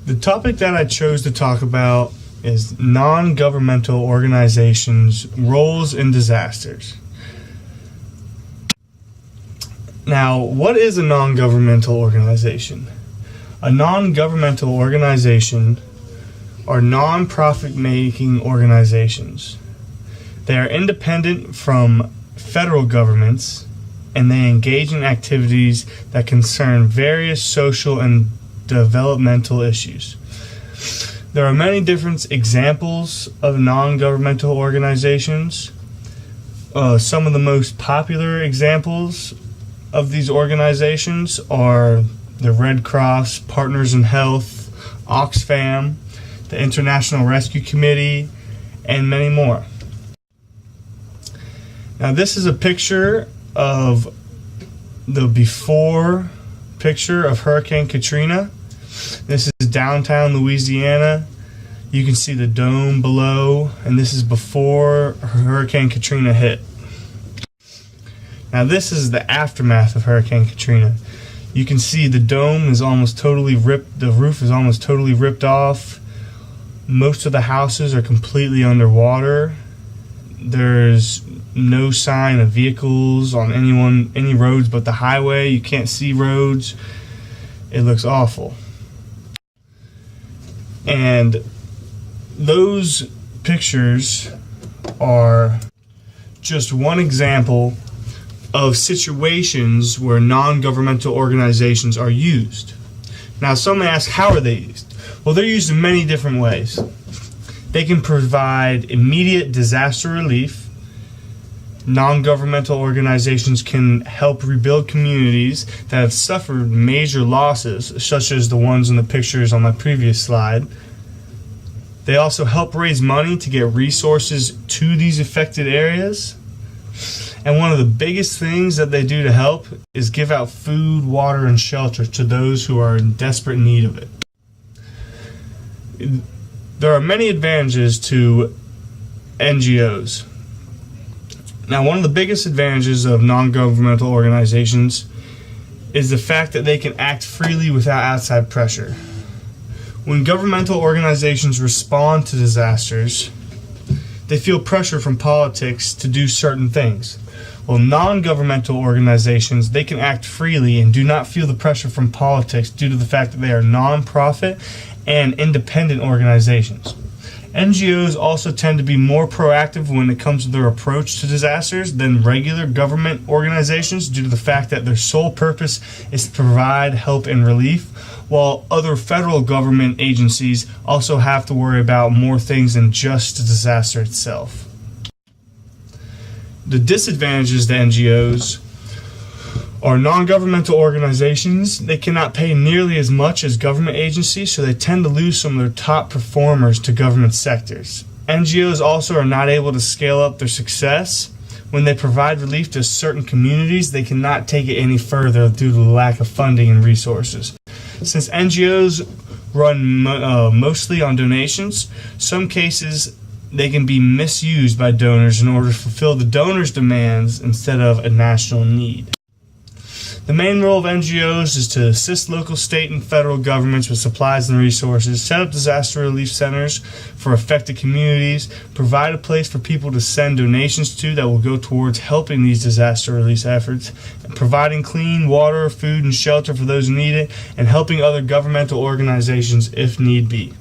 The topic that I chose to talk about is non-governmental organizations' roles in disasters. Now, what is a non-governmental organization? A non-governmental organization are non-profit making organizations. They are independent from federal governments, and they engage in activities that concern various social and developmental issues. There are many different examples of non-governmental organizations. Some of the most popular examples of these organizations are the Red Cross, Partners in Health, Oxfam, the International Rescue Committee, and many more. Now, this is a picture of the before picture of Hurricane Katrina. This is downtown Louisiana. You can see the dome below, and this is before Hurricane Katrina hit. Now, this is the aftermath of Hurricane Katrina. You can see the dome is almost totally ripped, the roof is almost totally ripped off. Most of the houses are completely underwater. There's no sign of vehicles on any roads but the highway. You can't see roads. It looks awful. And those pictures are just one example of situations where non-governmental organizations are used. Now, some may ask, how are they used? Well, they're used in many different ways. They can provide immediate disaster relief. Non-governmental organizations can help rebuild communities that have suffered major losses, such as the ones in the pictures on my previous slide. They also help raise money to get resources to these affected areas. And one of the biggest things that they do to help is give out food, water, and shelter to those who are in desperate need of it. There are many advantages to NGOs. Now, one of the biggest advantages of non-governmental organizations is the fact that they can act freely without outside pressure. When governmental organizations respond to disasters, they feel pressure from politics to do certain things. Well, non-governmental organizations, they can act freely and do not feel the pressure from politics due to the fact that they are non-profit and independent organizations. NGOs also tend to be more proactive when it comes to their approach to disasters than regular government organizations due to the fact that their sole purpose is to provide help and relief, while other federal government agencies also have to worry about more things than just the disaster itself. The disadvantages to NGOs are non-governmental organizations. They cannot pay nearly as much as government agencies, so they tend to lose some of their top performers to government sectors. NGOs also are not able to scale up their success. When they provide relief to certain communities, they cannot take it any further due to the lack of funding and resources. Since NGOs run mostly on donations, some cases they can be misused by donors in order to fulfill the donors' demands instead of a national need. The main role of NGOs is to assist local, state, and federal governments with supplies and resources, set up disaster relief centers for affected communities, provide a place for people to send donations to that will go towards helping these disaster relief efforts, and providing clean water, food, and shelter for those who need it, and helping other governmental organizations if need be.